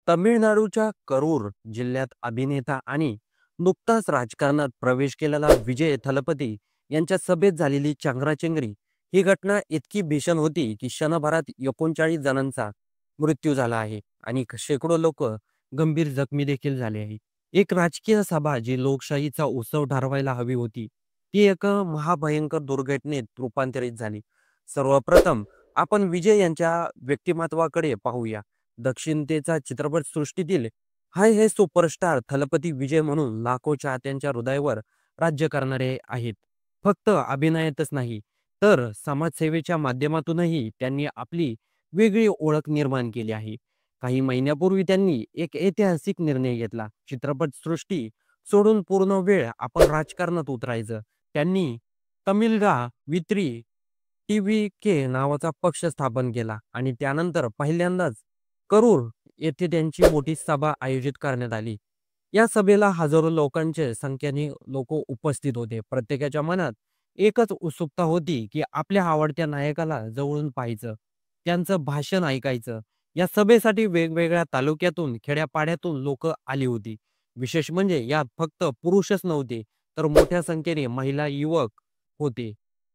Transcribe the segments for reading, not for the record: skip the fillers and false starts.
तमिळनाडूच्या करूर जिल्ह्यात अभिनेता आणि नुकताच राजकारणात प्रवेश केलेला विजय थलपती यांच्या सभेत झालेली चेंगराचेंगरी ही घटना इतकी भीषण होती की क्षणभरात 39 जणांचा मृत्यू झाला आहे आणि शेकडो लोक गंभीर जखमी देखील झाले आहे. एक राजकीय सभा जी लोकशाहीचा उत्सव ठरवायला हवी होती, ती एक महाभयंकर दुर्घटनेत रूपांतरित झाली. सर्वप्रथम आपण विजय यांच्या व्यक्तिमत्वाकडे पाहूया. दक्षिणतेचा चित्रपट सृष्टीतील हे सुपरस्टार थलपती विजय म्हणून लाखो चाहत्यांच्या हृदयावर राज्य करणारे आहेत. फक्त अभिनयातच नाही, तर समाजसेवेच्या माध्यमातूनही त्यांनी आपली वेगळी ओळख निर्माण केली आहे. काही महिन्यापूर्वी त्यांनी एक ऐतिहासिक निर्णय घेतला. चित्रपट सृष्टी सोडून पूर्ण वेळ आपण राजकारणात उतरायचं. त्यांनी तमिलगा वित्री टी-व्ही-के नावाचा पक्ष स्थापन केला आणि त्यानंतर पहिल्यांदाच करूर येथे त्यांची मोठी सभा आयोजित करण्यात आली. या सभेला हजारो लोकांच्या संख्येने लोक उपस्थित होते. प्रत्येकाच्या मनात एकच उत्सुकता होती की आपल्या आवडत्या नायकाला जवळून पाहायचं, त्यांचं भाषण ऐकायचं. या सभेसाठी वेगवेगळ्या तालुक्यातून, खेड्यापाड्यातून लोक आली होती. विशेष म्हणजे यात फक्त पुरुषच नव्हते, तर मोठ्या संख्येने महिला, युवक होते.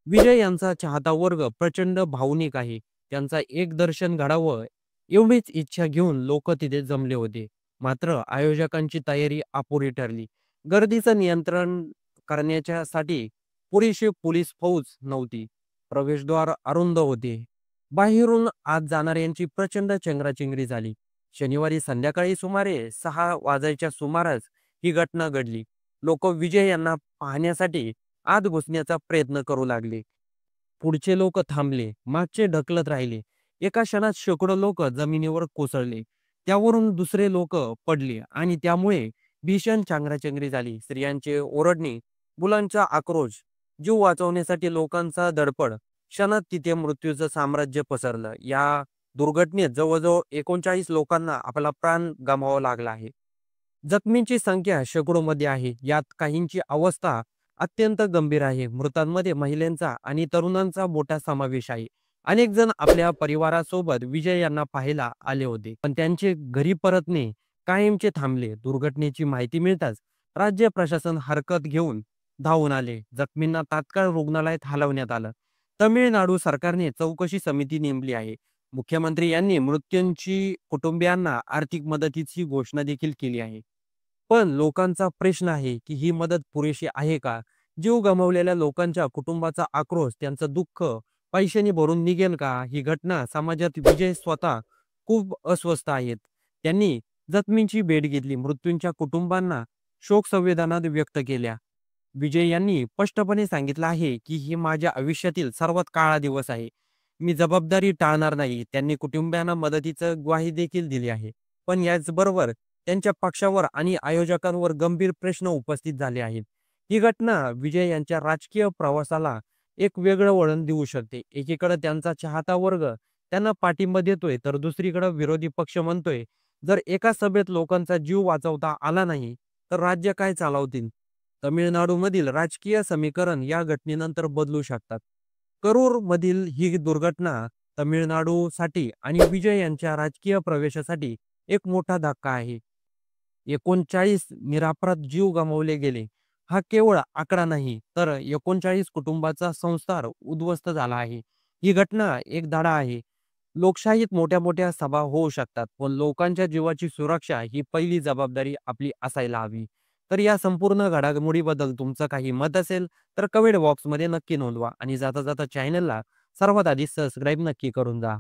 विजय यांचा चाहता वर्ग प्रचंड भावनिक आहे. त्यांचा एक दर्शन घडावं एवढीच इच्छा घेऊन लोक तिथे जमले होते. मात्र आयोजकांची तयारी अपुरी ठरली. गर्दीचं नियंत्रण करण्याच्यासाठी पुरेशी पोलीस फौज नव्हती. प्रवेशद्वार अरुंद होते. बाहेरून आत जाणाऱ्यांची प्रचंड चेंगराचेंगरी झाली. शनिवारी संध्याकाळी सुमारे 6 वाजायच्या सुमारास ही घटना घडली. लोक विजय यांना पाहण्यासाठी आत घुसण्याचा प्रयत्न करू लागले. पुढचे लोक थांबले, मागचे ढकलत राहिले. एका क्षणात शेकडो लोक जमिनीवर कोसळले. त्यावरून दुसरे लोक पडले आणि त्यामुळे भीषण चेंगराचेंगरी झाली. स्त्रियांचे ओरडणे, मुलांचा आक्रोश, जीव वाचवण्यासाठी लोकांचा धडपड. क्षणात तिथे मृत्यूचं साम्राज्य पसरलं. या दुर्घटनेत जवळजवळ 39 लोकांना आपला प्राण गमवावा लागला आहे. जखमींची संख्या शेकडोमध्ये आहे. यात काहींची अवस्था अत्यंत गंभीर आहे. मृतांमध्ये महिलांचा आणि तरुणांचा मोठा समावेश आहे. अनेक जण आपल्या परिवारासोबत विजय यांना पाहायला आले होते, पण त्यांचे घरी परतणे कायमचे थांबले. दुर्घटनेची माहिती मिळताच राज्य प्रशासन हरकत घेऊन धावून आले. जखमींना तात्काळ रुग्णालयात हलवण्यात आलं. तमिळनाडू सरकारने चौकशी समिती नेमली आहे. मुख्यमंत्री यांनी मृत्यूंची कुटुंबियांना आर्थिक मदतीची घोषणा देखील केली आहे. पण लोकांचा प्रश्न आहे की ही मदत पुरेशी आहे का? जीव गमावलेल्या लोकांच्या कुटुंबाचा आक्रोश, त्यांचं दुःख पैशाने भरून निघेल का? ही घटना समाजात विजय स्वतः खूप अस्वस्थ आहेत. त्यांनी जखमींची भेट घेतली, मृत्यूंच्या कुटुंबांना शोक संवेदना व्यक्त केल्या. विजय यांनी स्पष्टपणे सांगितलं आहे की ही माझ्या आयुष्यातील सर्वात काळा दिवस आहे. मी जबाबदारी टाळणार नाही. त्यांनी कुटुंबियांना मदतीची ग्वाही देखील दिली आहे. पण याचबरोबर त्यांच्या पक्षावर आणि आयोजकांवर गंभीर प्रश्न उपस्थित झाले आहेत. ही घटना विजय यांच्या राजकीय प्रवासाला एक वेगळं वळण देऊ शकते. एकीकडे त्यांचा चाहता वर्ग त्यांना पाठिंबा देतोय, तर दुसरीकडे विरोधी पक्ष म्हणतोय, जर एका सभेत लोकांचा जीव वाचवता आला नाही, तर राज्य काय चालवतील? तमिळनाडूमधील राजकीय समीकरण या घटनेनंतर बदलू शकतात. करूर मधील ही दुर्घटना तमिळनाडूसाठी आणि विजय यांच्या राजकीय प्रवेशासाठी एक मोठा धक्का आहे. 39 निरपराध जीव गमावले गेले. हा केवळ आकडा नाही, तर 39 कुटुंबाचा संसार उद्ध्वस्त झाला आहे. ही घटना एक धडा आहे. लोकशाहीत मोठ्या मोठ्या सभा होऊ शकतात, पण लोकांच्या जीवाची सुरक्षा ही पहिली जबाबदारी आपली असायला हवी. तर या संपूर्ण घडामोडीबद्दल तुमचं काही मत असेल तर कमेंट बॉक्समध्ये नक्की नोंदवा आणि जाता जाता चॅनलला सर्वात आधी सबस्क्राईब नक्की करून जा.